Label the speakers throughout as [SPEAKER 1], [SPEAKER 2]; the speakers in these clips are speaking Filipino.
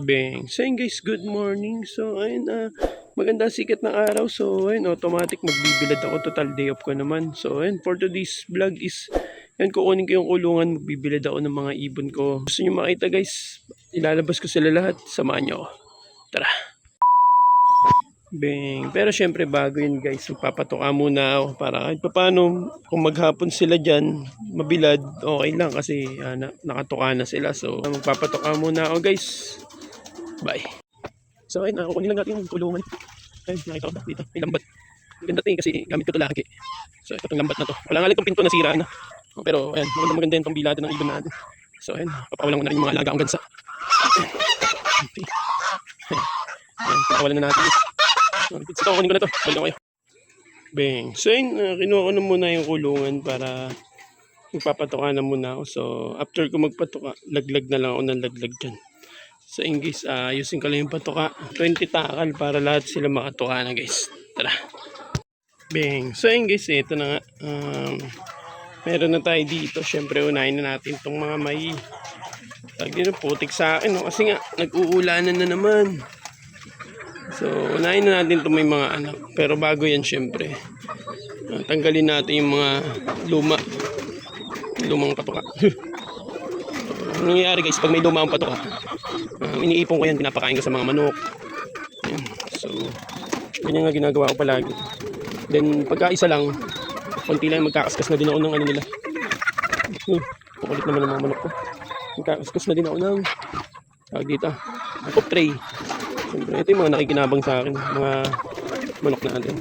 [SPEAKER 1] Bang. So ayun guys, good morning. So ayun, maganda sikat ng araw. So ayun, automatic magbibilad ako. Total day off ko naman. So ayun, for today's vlog is, ayun, kukunin ko yung kulungan. Magbibilad ako ng mga ibon ko. Gusto nyo makita guys, ilalabas ko sila lahat. Samahan nyo ako. Tara. Bang. Pero syempre bago yun guys, magpapatuka muna ako para kahit paano kung maghapon sila dyan, mabilad, okay lang kasi nakatuka na sila. So magpapatuka muna ako guys. Bye. So ayun, kukunin lang natin yung kulungan. Ayun, nakita ko dito, may lambat. Maganda ito kasi gamit ko ito lagi. So ito itong lambat na to. Wala nga lang itong pinto nasira na. Pero ayan, maganda yung itong bilado ng ibon natin. So ayun, papawalan ko na rin yung mga alaga kong gansa. Ayan, papawalan na natin. So kukunin ko na to, balik ko kayo. Bang. So ayun, kinuha ko na muna yung kulungan para magpapatuka na muna ako. So after ko magpatuka, laglag na lang ako ng laglag dyan. So in guys, ayusin ko lang yung patuka. 20 takal para lahat sila makatuka na guys. Tara. Bang. So in guys, ito na nga. Meron na tayo dito. Siyempre unahin na natin itong mga may dito putik sa akin. No? Kasi nga, nag-uulanan na naman. So unahin na natin itong may mga anak. Pero bago yan siyempre, tanggalin natin yung mga lumang patuka. Ano nangyayari guys, pag may luma ang patuka, iniipon ko yan, pinapakain ko sa mga manok. Ayan. So ganyan nga ginagawa ko palagi. Then pagka isa lang, konti lang, magkakaskas na din ako ng ano nila. Kukulit naman ng mga manok ko. Magkakaskas na din ako ng tawag dito, pop tray. Siyempre ito yung mga nakikinabang sa akin, mga manok natin.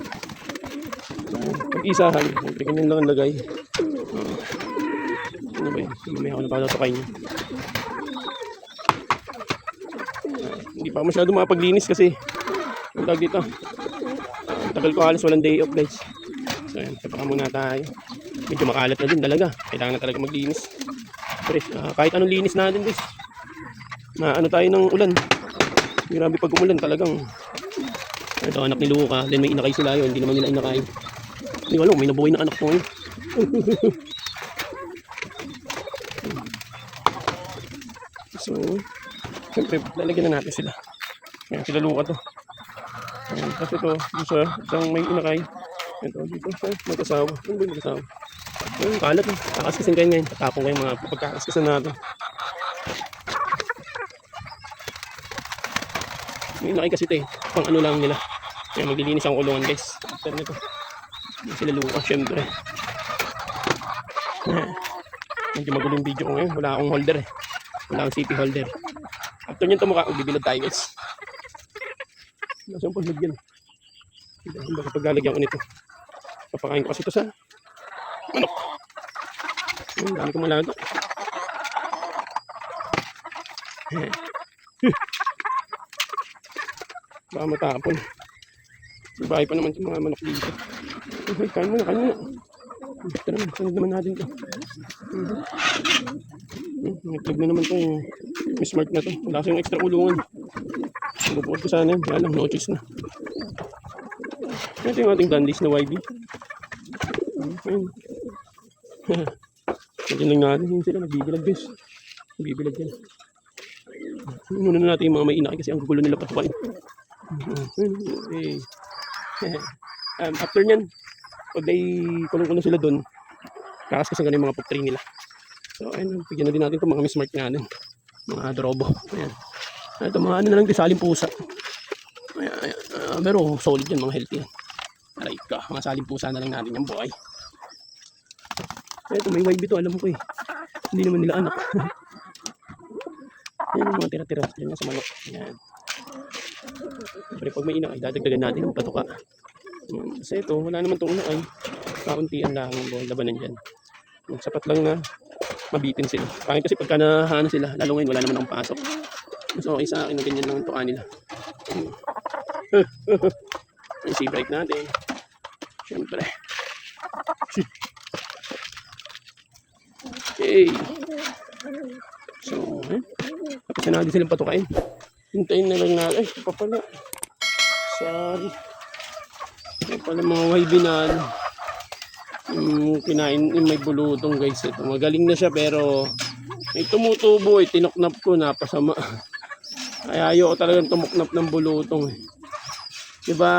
[SPEAKER 1] So pag isahan, siyempre ganyan lang ang lagay. Ano ba yun? May ako na pagkakakay niya. Hindi pa masyado makapaglinis kasi ang tawag dito, tagal ko halos walang day off guys. So ayan, tapaka muna tayo. Medyo makalat na din talaga, kailangan na talaga maglinis. Pero kahit anong linis natin guys, na ano tayo ng ulan, grabe pag umulan talagang. Ito anak ni Luca, then may inakay sila yun, hindi naman nila inakay. Hindi ko alam, may nabuhay na anak ko yun. So siyempre lalagyan na natin sila. Ayan, sila Luca to. Ayan, kasi ito, isa, isang may inakay. Ito, dito, mag-asawa. Ano ba yung mag-asawa? Ayun, kalat. Kakaskasin kayo ngayon. Tatapong kayo mga pagkakaskasan natin. May inakay kasi ito eh. Pang ano lang nila. Kaya maglilinis ang kulungan guys. After nito. Sila Luca, syempre. Medyo magulo yung video ko ngayon. Wala akong holder eh. Wala akong city holder. After nyo ito mukha, bibilad tayo guys. Nasaan po lagyan? Baka paglalagyan ko nito, papakain ko kasi ito sa manok. Dami ko malaga. Baka matapon. Bahay pa naman yung mga manok dito. Kain mo na, kain mo na. Tara naman, sunod naman natin ito. Nag-vlog na naman ito yung smart na ito. Wala kasi yung extra kulungan. Bubuot ko sana yun. Kaya lang, no choice na. Ito yung ating Dunlees na YB. Ayun. Nandiyan lang natin. Yun sila, nagbibilag guys. Nagbibilag yan. Muna na natin yung mga may inakay kasi ang gugulo nila patukain. Okay. After nyan, pag ay kulong-kulong sila doon, kakaskasan ka na yung mga pop tray nila. So ayun, bigyan na din natin itong mga smart natin. Mga drobo. Ayan. Ito mga ano na lang, saling pusa. Ayan, pero solid yan, mga healthy yan. Aray ka, mga saling pusa na lang natin yung buhay. Ito may YB to, alam ko eh. Hindi naman nila anak. Ayan yung mga tira-tira dyan sa manok. Ayan. Pero pag may inakay, dadagdagan natin yung patuka. Kasi ito, wala naman itong inakay. Kauntian lang ang labanan dyan. Sapat lang na mabitin sila. Pangit kasi pagka nahana sila, lalo ngayon wala naman akong pasok. Mas okay sa akin na ganyan lang ang tuka nila. Yung sea break natin. Siyempre. Okay. So, tapos na natin silang patukain. Hintayin na lang natin. Ay, ito pa pala. Sorry. Ito pala mga YB na kinain yung may bulutong guys. Ito magaling na siya pero may tumutubo eh. Tinoknap ko, napasama. Kaya ayoko talagang tumuknap ng bulutong eh. Diba,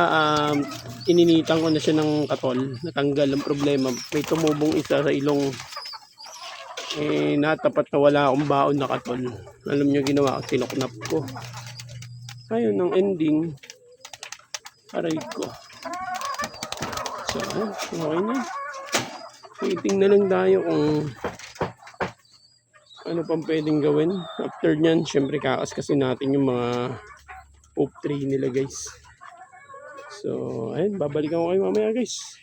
[SPEAKER 1] ininitan ko na siya ng katol. Natanggal ang problema. May tumubong isa sa ilong. Eh, natapat na wala akong baon na katol. Alam nyo ginawa ko, tinuknap ko. Ayun ang ending. Aray ko. So, okay na. Waiting na lang tayo kung ano pang pwedeng gawin. After nyan, syempre kakaskasin natin yung mga poop tree nila guys. So, ayun, babalikan ko kayo mamaya guys.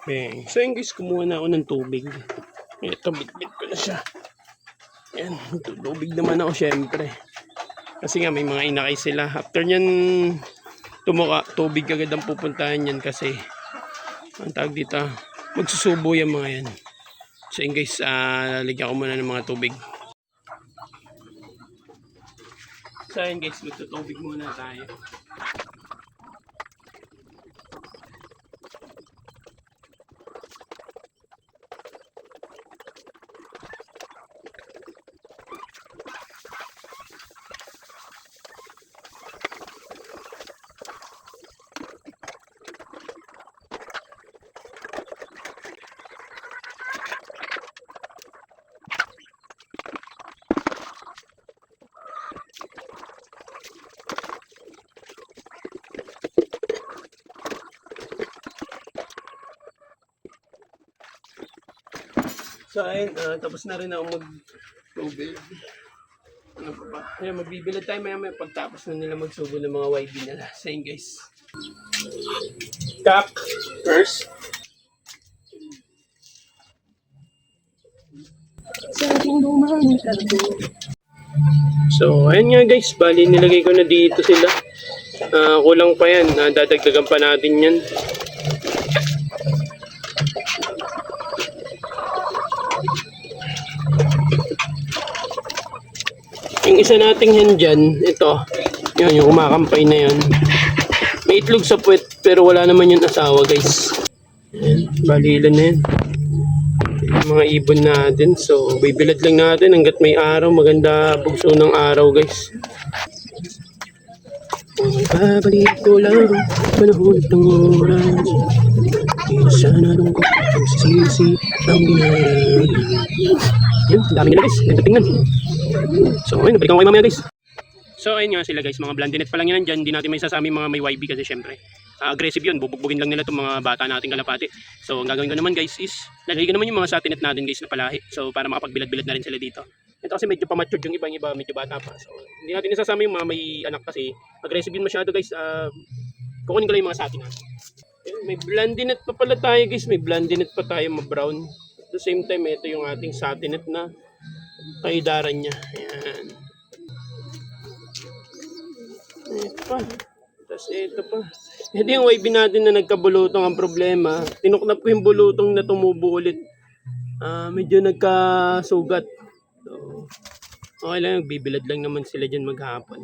[SPEAKER 1] Bang. So yun guys, kumuha na ako ng tubig. Ito, bit-bit ko na siya. Ayan, tubig naman ako syempre. Kasi nga may mga inakay sila. After nyan, tumuka, tubig agad ang pupuntahan yan kasi ang tawag dito, magsusubo yung mga yan. So yun guys, lalagyan ko muna ng mga tubig. So yun guys, magtutubig muna tayo. So ayun, tapos na rin ako mag-tubig. Ano pa ba? Ayun, magbibilad tayo maya pagtapos na nila magsubo ng mga YB nila. So yun guys. Cap first. So ayun nga guys, bali nilagay ko na dito sila. Kulang pa yan, dadagdagan pa natin yan. Yung isa nating hen dyan, ito, yun, yung kumakampay na yan. May itlog sa puwet, pero wala naman yung asawa guys. Ayan, balilan na yan. Yung mga ibon natin, so bibilad lang natin hanggat may araw, maganda bugso ng araw guys. Babalik ko lang, panahon ng oras. Isa na lungkot, ang sisi, ang binarang. Yun, dami nila guys, ganda tingnan. So ayun, nabalikan ko kayo mamaya guys. So ayun nga sila guys, mga blondinet pa lang yan dyan. Hindi natin may sasami mga may YB kasi syempre aggressive yun, bubugbugin lang nila itong mga bata nating kalapati. So ang gagawin ko naman guys is lalagay ko naman yung mga satinet natin guys na palahi. So para makapagbilad-bilad na rin sila dito. Ito kasi medyo pa-matured yung iba medyo bata pa. So hindi natin isasama yung mga may anak kasi aggressive yun masyado guys. Kukunin ko lang yung mga satinet. May blondinet pa pala tayo guys, may blondinet pa tayo ma-brown. At the same time, ito yung ating satinet na kaidaran niya. Ayan. Ito pa. Tapos ito pa. Hindi yung YB natin na nagkabulutong ang problema. Tinuknap ko yung bulutong na tumubo ulit. Medyo nagkasugat. So, okay lang. Bibilad lang naman sila dyan maghapon.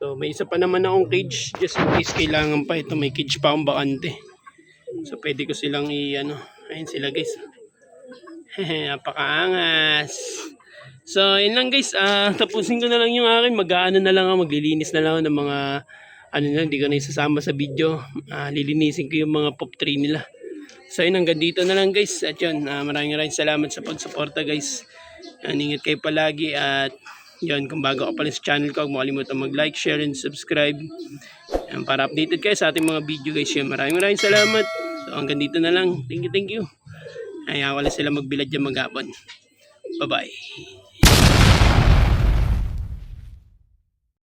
[SPEAKER 1] So may isa pa naman akong cage. Just in case kailangan pa ito. May cage pa akong bakante. So pwede ko silang i-ano. Ayun sila guys. Napakaangas. So yun lang guys, tapusin ko na lang yung akin, mag-aano na lang ako, maglilinis na lang ako ng mga ano na, hindi ko na isasama sa video. Lilinisin ko yung mga pop tree nila. So yun, hanggang dito na lang guys. At yun, maraming salamat sa pagsuporta guys. Ingat kayo palagi at yun, kung bago ka pala sa channel ko, huwag mo kalimutan mag-like, share, and subscribe. Yan, para updated kayo sa ating mga video guys. Yun, maraming salamat. So hanggang dito na lang. Thank you. Ayaw ko lang sila magbilad dyan maghapon. Bye-bye.